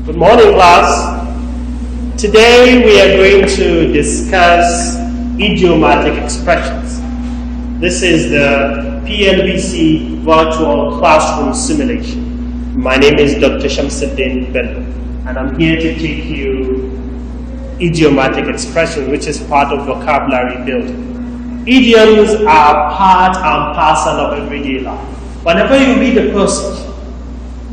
Good morning, class. Today we are going to discuss idiomatic expressions. This is the PLBC virtual classroom simulation. My name is Dr. Shamsuddin Bello, and I'm here to take you idiomatic expression, which is part of vocabulary building. Idioms are part and parcel of everyday life. Whenever you read a passage,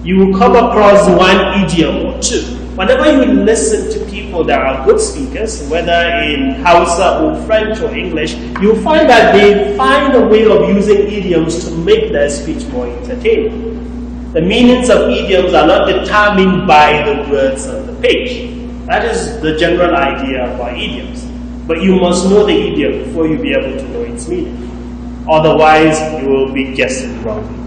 you will come across one idiom or two. Whenever you listen to people that are good speakers, whether in Hausa or French or English, you'll find that they find a way of using idioms to make their speech more entertaining. The meanings of idioms are not determined by the words on the page. That is the general idea about idioms. But you must know the idiom before you be able to know its meaning. Otherwise, you will be guessing wrongly.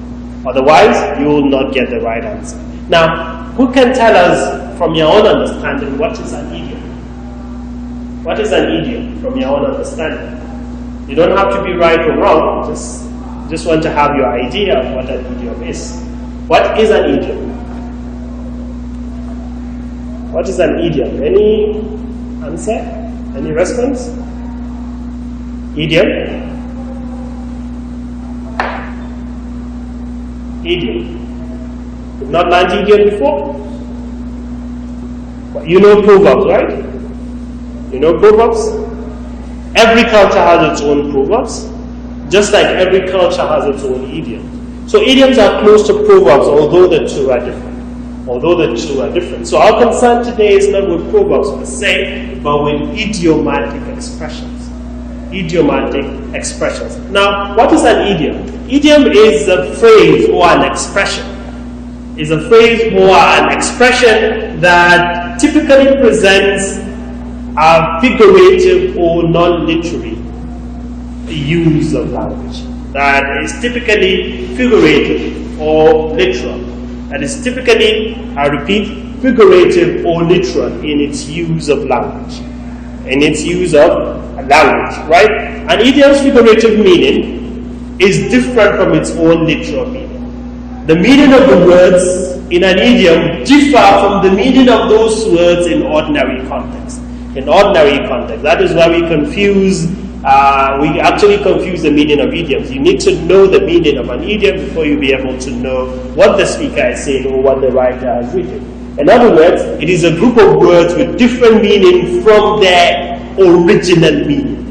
Otherwise, you will not get the right answer. Now, who can tell us from your own understanding what is an idiom? What is an idiom from your own understanding? You don't have to be right or wrong, just want to have your idea of what an idiom is. What is an idiom? What is an idiom? Any answer? Any response? Idiom? Idiom. You've not learned idiom before? But you know proverbs, right? You know proverbs? Every culture has its own proverbs, just like every culture has its own idiom. So idioms are close to proverbs, although the two are different. So our concern today is not with proverbs per se, but with idiomatic expressions. Idiomatic expressions. Now, what is an idiom? Idiom is a phrase or an expression. Is a phrase or an expression that typically presents a figurative or non-literary use of language. That is typically figurative or literal. That is typically, I repeat, figurative or literal in its use of language. In its use of language, right? An idiom's figurative meaning is different from its own literal meaning. The meaning of the words in an idiom differ from the meaning of those words in ordinary context. In ordinary context, that is why we actually confuse the meaning of idioms. You need to know the meaning of an idiom before you be able to know what the speaker is saying or what the writer has written. In other words, it is a group of words with different meaning from their original meaning.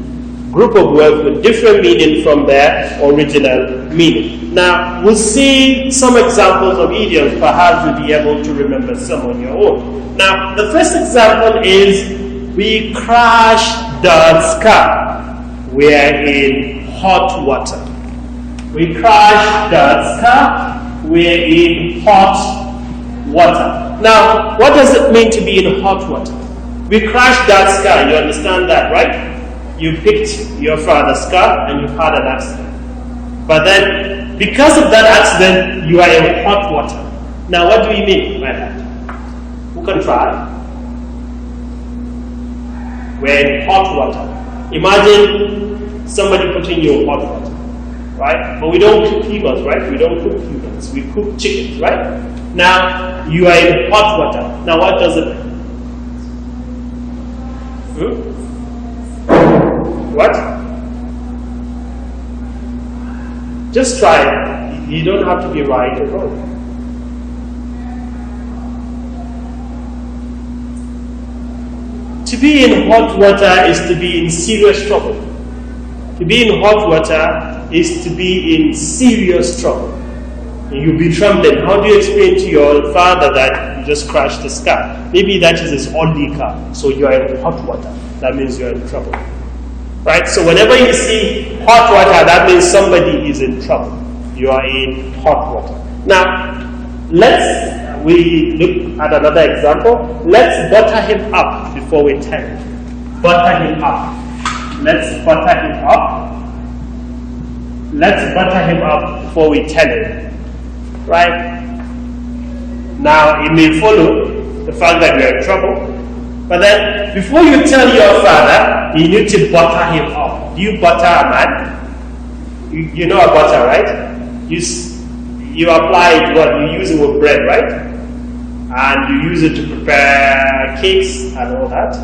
Group of words with different meaning from their original meaning. Now, we'll see some examples of idioms. Perhaps you'll be able to remember some on your own. Now, the first example is, we crashed Dad's car. We're in hot water. We crashed Dad's car. We're in hot water. Now, what does it mean to be in hot water? We crashed Dad's car. You understand that, right? You picked your father's car and you've had an accident. But then, because of that accident, you are in hot water. Now, what do you mean by that? Who can try? We're in hot water. Imagine somebody putting you in hot water, right? But we don't cook humans, right? We don't cook humans. We cook chickens, right? Now, you are in hot water. Now, what does it mean? What? Just try it. You don't have to be right or wrong. To be in hot water is to be in serious trouble. To be in hot water is to be in serious trouble. You'll be trembling. How do you explain to your father that you just crashed his car? Maybe that is his only car, so you are in hot water. That means you are in trouble. Right? So whenever you see hot water, that means somebody is in trouble. You are in hot water. Now, we look at another example. Let's butter him up before we tell him. Butter him up. Let's butter him up. Let's butter him up before we tell him. Right? Now, it may follow the fact that we are in trouble. But then, before you tell your father, you need to butter him up. Do you butter a man? You know a butter, right? You apply it, what? You use it with bread, right? and you use it to prepare cakes and all that.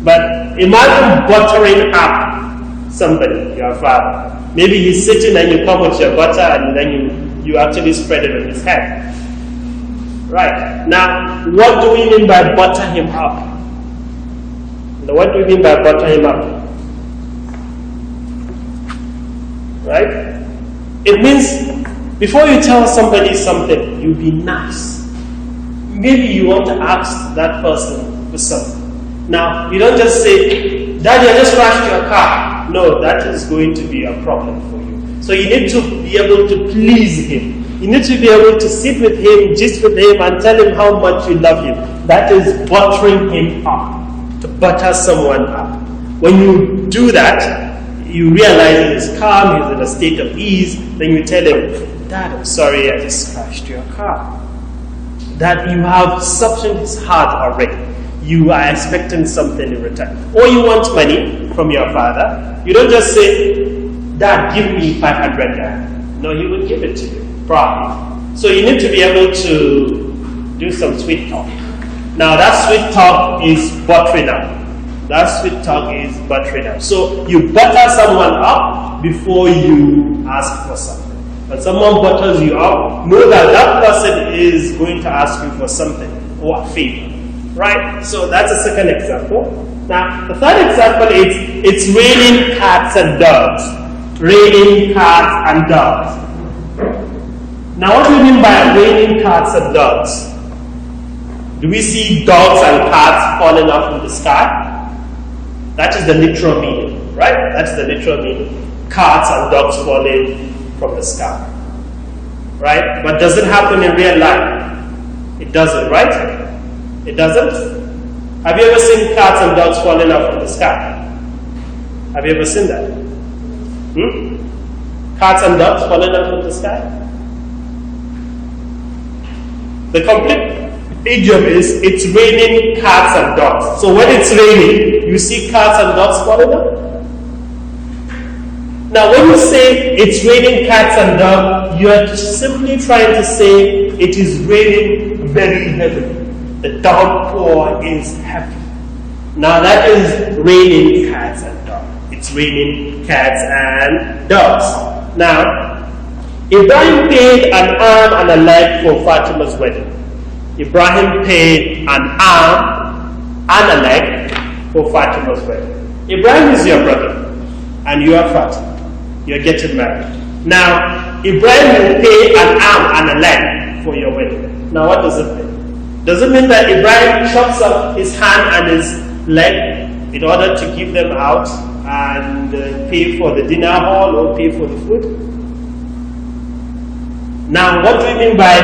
But imagine buttering up somebody, your father. Maybe he's sitting and you come with your butter and then you actually spread it on his head. Right. Now, what do we mean by butter him up? Now, what do we mean by butter him up? Right? It means before you tell somebody something, you be nice. Maybe you want to ask that person for something. Now, you don't just say, Daddy, I just crashed your car. No, that is going to be a problem for you. So you need to be able to please him. You need to be able to sit with him, gist with him, and tell him how much you love him. That is buttering him up, to butter someone up. When you do that, you realize he's calm, he's in a state of ease, then you tell him, Dad, I'm sorry, I just crashed your car. That you have softened his heart already. You are expecting something in return. Or you want money from your father. You don't just say, Dad, give me 500 Ghana. No, he will give it to you, probably. So you need to be able to do some sweet talk. Now that sweet talk is buttering up. That sweet talk is buttering up. So you butter someone up before you ask for something. When someone butters you up, know that that person is going to ask you for something or a favor. Right? So that's a second example. Now, the third example is it's raining cats and dogs. Raining cats and dogs. Now, what do we mean by raining cats and dogs? Do we see dogs and cats falling off from the sky? That is the literal meaning, right? That's the literal meaning. Cats and dogs falling from the sky. Right? But does it happen in real life? It doesn't, right? It doesn't? Have you ever seen cats and dogs falling out from the sky? Have you ever seen that? Cats and dogs falling out from the sky? The complete idiom is it's raining cats and dogs. So when it's raining, you see cats and dogs falling out? Now when you say it's raining cats and dogs, you are simply trying to say it is raining very heavily. The downpour is heavy. Now that is raining cats and dogs. It's raining cats and dogs. Now, Ibrahim paid an arm and a leg for Fatima's wedding. Ibrahim paid an arm and a leg for Fatima's wedding. Ibrahim is your brother, and you are Fatima. You are getting married. Now, Ibrahim will pay an arm and a leg for your wedding. Now, what does it mean? Does it mean that Ibrahim chops up his hand and his leg in order to give them out and pay for the dinner hall or pay for the food? Now, what do you mean by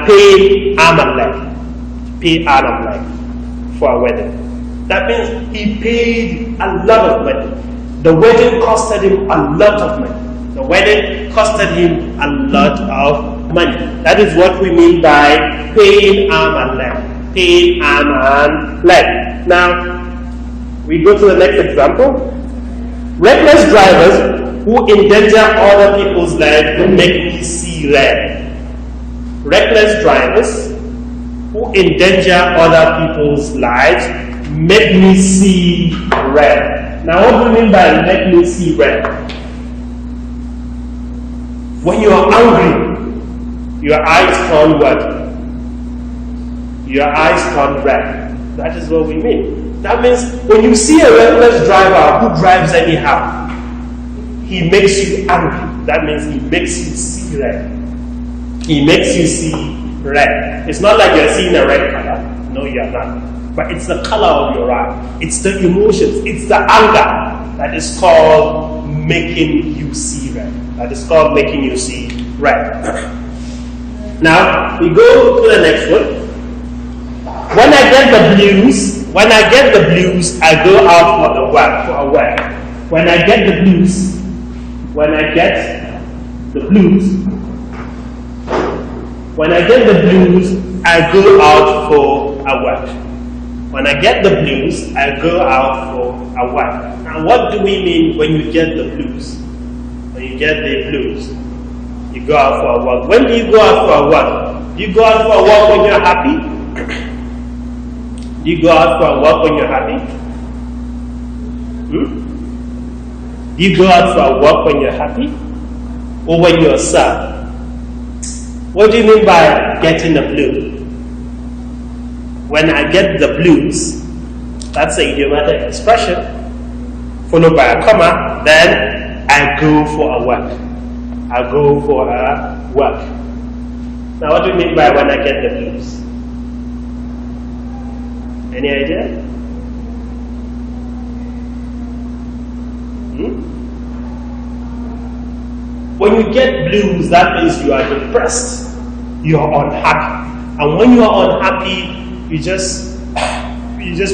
pay arm and leg? Pay arm and leg for a wedding. That means he paid a lot of money. The wedding costed him a lot of money. The wedding costed him a lot of money. That is what we mean by paying arm and leg. Paying arm and leg. Now, we go to the next example. Reckless drivers who endanger other people's lives will make me see red. Reckless drivers who endanger other people's lives make me see red. Now, what do you mean by make me see red? When you are angry, your eyes turn what? Your eyes turn red. That is what we mean. That means when you see a reckless driver who drives anyhow, he makes you angry. That means he makes you see red. He makes you see red. It's not like you're seeing a red color. No, you're not. But it's the color of your eye. It's the emotions. It's the anger that is called making you see red. That is called making you see red. Now, we go to the next one. When I get the blues, I go out for a walk. When I get the blues, I go out for a walk. When I get the blues, I go out for a walk. Now, what do we mean when you get the blues? When you get the blues, you go out for a walk. When do you go out for a walk? Do you go out for a walk when you're happy? Do you go out for a walk when you're happy? Do you go out for a walk when you're happy? Or when you're sad? What do you mean by getting the blues? When I get the blues, that's the idiomatic expression, followed by a comma, then I go for a walk. I go for a walk. Now, what do you mean by when I get the blues? Any idea? When you get blues, that means you are depressed. You are unhappy. And when you are unhappy, you just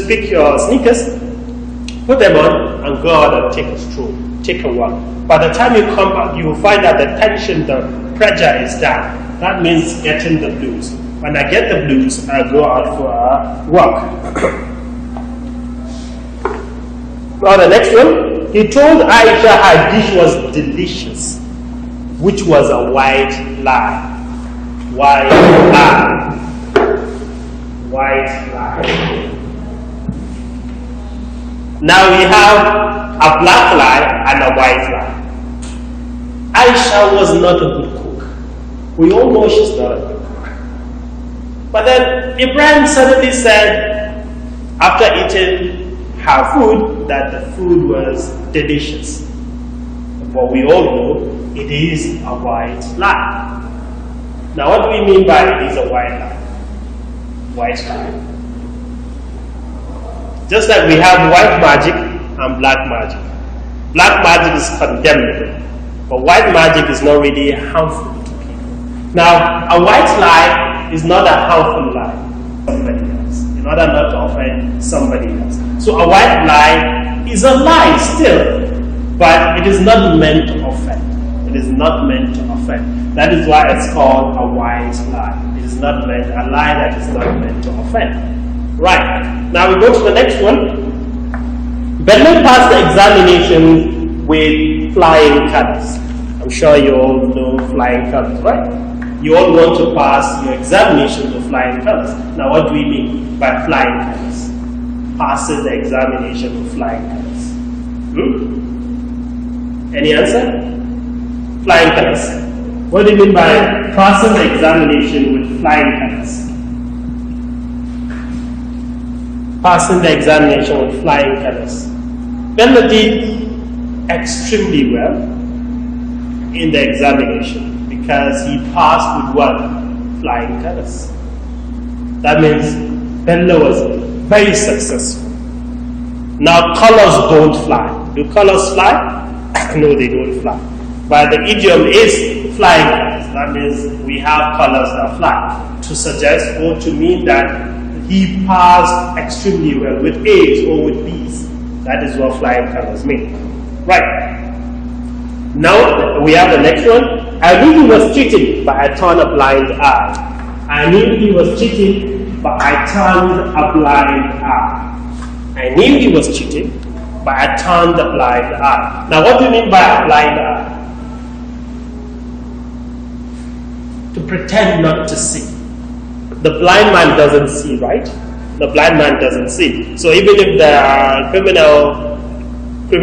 pick your sneakers, put them on, and go out and take a stroll, take a walk. By the time you come back, you will find that the tension, the pressure is down. That means getting the blues. When I get the blues, I go out for a walk. Now the next one, he told Aisha her dish was delicious, which was a white lie. White lie. White lie. Now we have a black lie and a white lie. Aisha was not a good cook. We all know she's not a good cook. But then Ibrahim suddenly said, after eating her food, that the food was delicious. But we all know it is a white lie. Now what do we mean by it is a white lie? White lie. Just like we have white magic and black magic. Black magic is condemnable, but white magic is not really harmful to people. Now, a white lie is not a harmful lie to somebody else, in order not to offend somebody else. So a white lie is a lie still, but it is not meant to offend. It is not meant to offend. That is why it's called a white lie. It is not meant, a lie that is not meant to offend. Right, now we go to the next one. Bello passed the examination with flying colors. I'm sure you all know flying colors, right? You all want to pass your examination with flying colors. Now what do we mean by flying colors? Passes the examination with flying colors. Any answer? Flying colors. What do you mean by passing the examination with flying colors? Passing the examination with flying colors. Bello did extremely well in the examination because he passed with what? Flying colors. That means Bello was very successful. Now colors don't fly. Do colors fly? No, they don't fly. But the idiom is flying colors. That means we have colors that fly. To suggest or to mean that he passed extremely well with A's or with B's. That is what flying colors mean. Right. Now we have the next one. I knew he was cheating, but I turned a blind eye. I knew he was cheating, but I turned a blind eye. I knew he was cheating, but I turned a blind eye. Now what do you mean by a blind eye? To pretend not to see. The blind man doesn't see, right? The blind man doesn't see. So even if there are criminal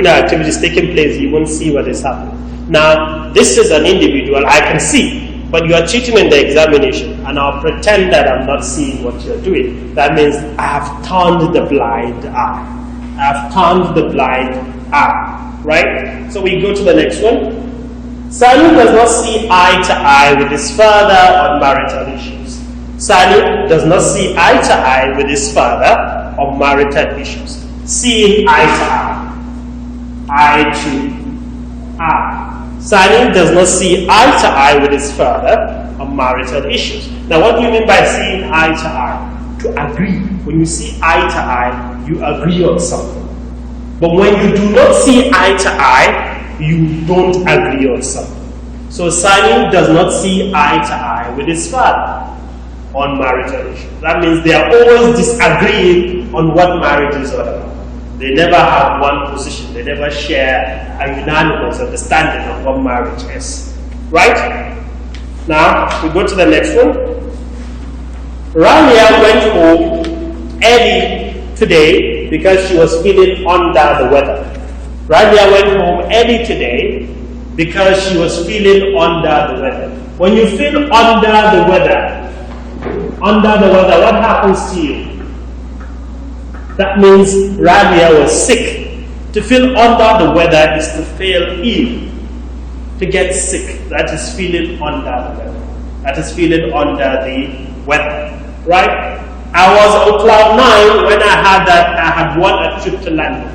activities taking place, he won't see what is happening. Now, this is an individual, I can see, but you are cheating in the examination, and I'll pretend that I'm not seeing what you're doing. That means I have turned the blind eye. I have turned the blind eye, right? So we go to the next one. Sanu does not see eye to eye with his father on marital issues. Sanu does not see eye to eye with his father on marital issues. Seeing eye to eye. Eye to eye. Sanu does not see eye to eye with his father on marital issues. Now what do you mean by seeing eye to eye? To agree. When you see eye to eye, you agree on something. But when you do not see eye to eye, you don't agree on something. So Sanu does not see eye to eye with his father on marital issues. That means they are always disagreeing on what marriage is all about. They never have one position. They never share a unanimous understanding of what marriage is. Right? Now, we go to the next one. Ralia went home early today because she was feeling under the weather. Ralia went home early today because she was feeling under the weather. When you feel under the weather, what happens to you? That means Ralia was sick. To feel under the weather is to feel ill. To get sick, that is feeling under the weather. That is feeling under the weather. Right? I was on cloud 9 when I heard that I had won a trip to London.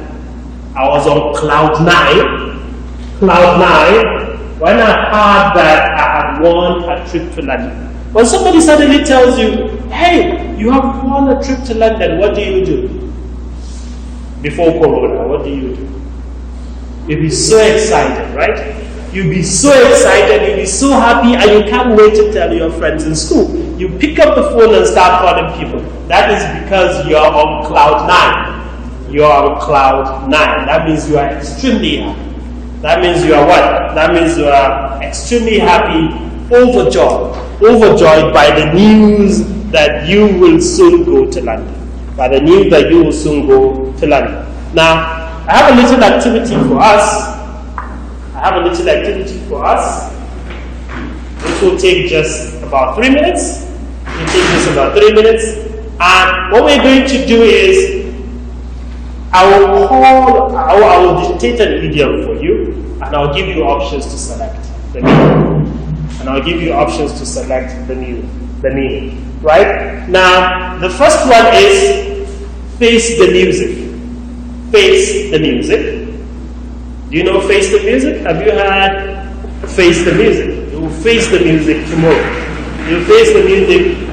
I was on cloud 9 when I heard that I had won a trip to London. When somebody suddenly tells you, hey, you have won a trip to London, what do you do? Before Corona, what do you do? You'll be so excited, right? You'll be so excited, you'll be so happy, and you can't wait to tell your friends in school. You pick up the phone and start calling people. That is because you're on cloud 9. You're on cloud 9. That means you are extremely happy. That means you are what? That means you are extremely happy, overjoyed by the news that you will soon go to London. By the news that you will soon go to London. Now, I have a little activity for us. This will take just about 3 minutes. And what we're going to do is, I will dictate an idiom for you, and I'll give you options to select the meaning. Right? Now, the first one is face the music. Face the music. Do you know face the music? Have you heard face the music? You will face the music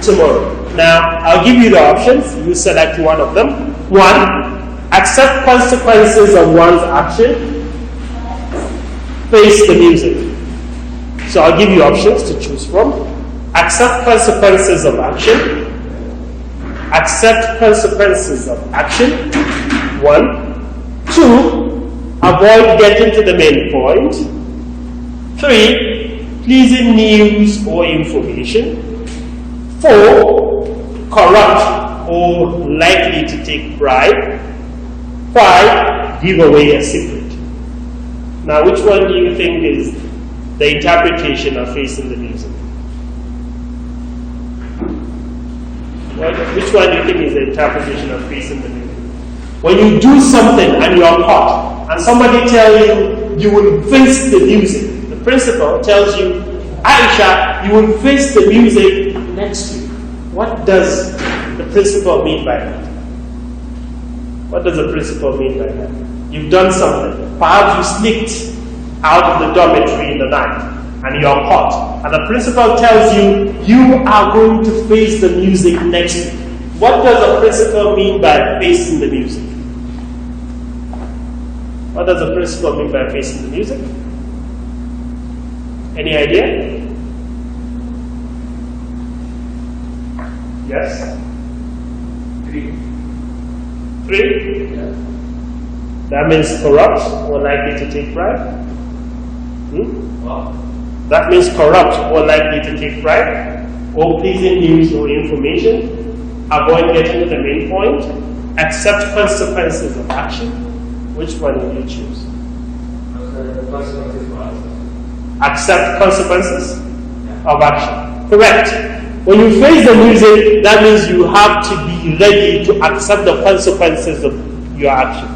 tomorrow. Now, I'll give you the options. You select one of them. 1. Accept consequences of one's action. Face the music. So I'll give you options to choose from. Accept consequences of action. Accept consequences of action. 1. 2. Avoid getting to the main point. 3. Pleasing news or information. 4. Corrupt or likely to take bribe. 5. Give away a secret. Now, which one do you think is the interpretation of facing the music? Which one do you think is the interpretation of facing the music? When you do something and you are caught, and somebody tells you, you will face the music. The principal tells you, Aisha, you will face the music next week. What does the principal mean by that? You've done something. Perhaps you sneaked out of the dormitory in the night, and you are caught. And the principal tells you, you are going to face the music next week. What does the principal mean by facing the music? What does the principal mean by facing the music? Any idea? Yes? 3? Yeah. That means corrupt or likely to take bribe? Wow. That means corrupt or likely to take bribe, or pleasing news or information, avoid getting to the main point, accept consequences of action. Which one will you choose? Accept consequences of action. Correct. When you face the music, that means you have to be ready to accept the consequences of your action.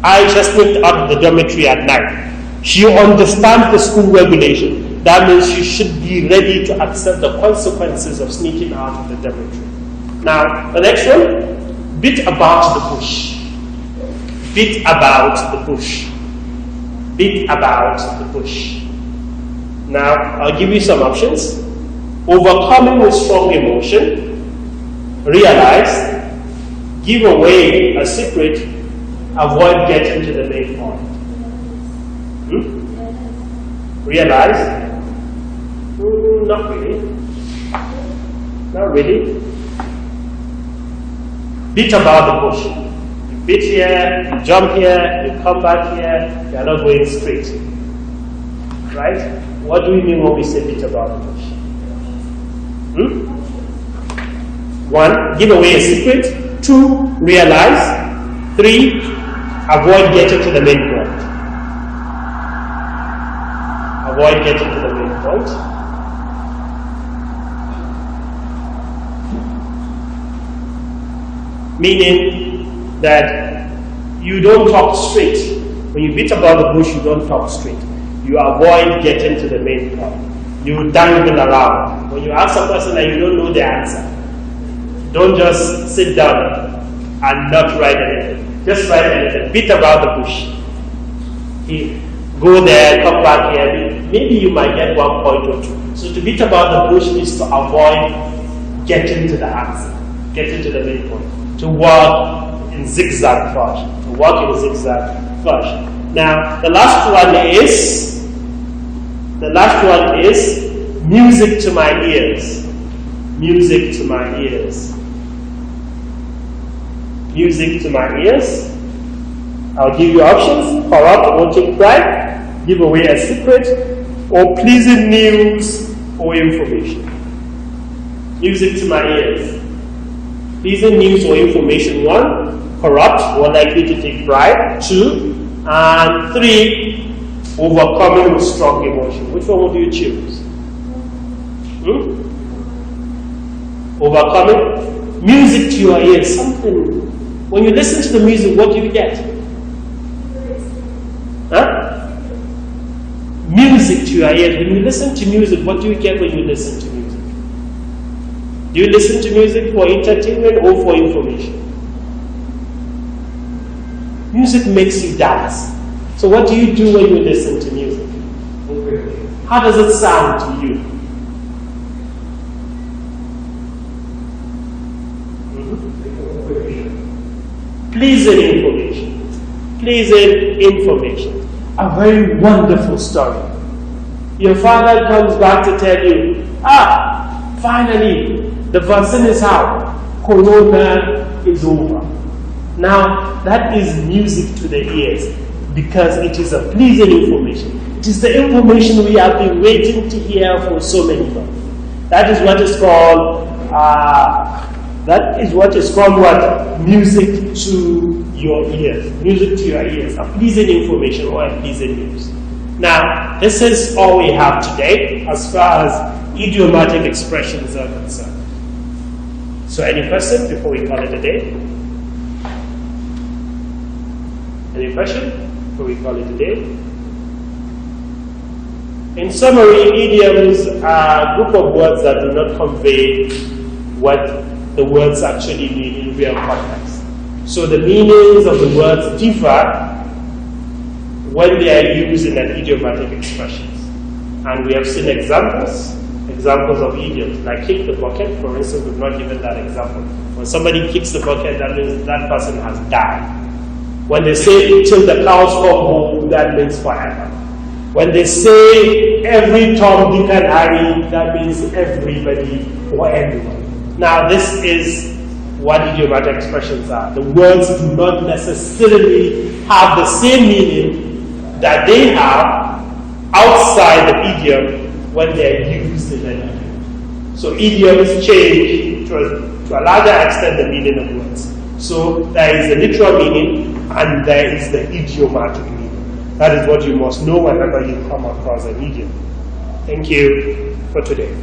Aisha sneaked out of the dormitory at night. She understands the school regulation. That means you should be ready to accept the consequences of sneaking out of the dormitory. Now, the next one, beat about the bush. Beat about the bush. Beat about the bush. Now, I'll give you some options. Overcoming with strong emotion. Realize. Give away a secret. Avoid getting to the main point. Realize. Not really. Not really. Beat about the bush. You beat here, you jump here, you come back here, you are not going straight. Right? What do we mean when we say beat about the bush? 1. Give away a secret. 2. Realize. 3. Avoid getting to the main point. Avoid getting to the main point. Meaning that you don't talk straight. When you beat about the bush, you don't talk straight. You avoid getting to the main point. You dangle around. When you ask a person and you don't know the answer, don't just sit down and not write anything. Just write anything. Beat about the bush. Go there, come back here. Maybe you might get 1 point or 2. So to beat about the bush is to avoid getting to the answer, getting to the main point. To walk in zigzag fashion. To walk in zigzag fashion. Now the last one is music to my ears. Music to my ears. Music to my ears. I'll give you options: corrupt, wanting pride, give away a secret, or pleasing news or information. Music to my ears. Pleasing news or information, 1. Corrupt, more likely to take pride, 2. And 3. Overcoming with strong emotion. Which one would you choose? Overcoming. Music to your ears. Something. When you listen to the music, what do you get? Huh? Music to your ears. When you listen to music, what do you get when you listen to music? Do you listen to music for entertainment or for information? Music makes you dance. So what do you do when you listen to music? How does it sound to you? Pleasing information. Pleasing information. A very wonderful story. Your father comes back to tell you, finally, the vaccine is out. Corona is over. Now, that is music to the ears because it is a pleasing information. It is the information we have been waiting to hear for so many months. That is what is called what? Music to your ears. Music to your ears. A pleasing information or a pleasing news. Now, this is all we have today as far as idiomatic expressions are concerned. So any question before we call it a day? Any question before we call it a day? In summary, idioms are a group of words that do not convey what the words actually mean in real context. So the meanings of the words differ when they are used in an idiomatic expressions. And we have seen examples of idioms, like kick the bucket, for instance. We've not given that example. When somebody kicks the bucket, that means that person has died. When they say till the cows come home, that means forever. When they say every Tom, Dick and Harry, that means everybody or everyone. Now this is what idiomatic expressions are. The words do not necessarily have the same meaning that they have outside the idiom when they are used in an idiom. So idioms change to a larger extent the meaning of words. So there is a literal meaning and there is the idiomatic meaning. That is what you must know whenever you come across an idiom. Thank you for today.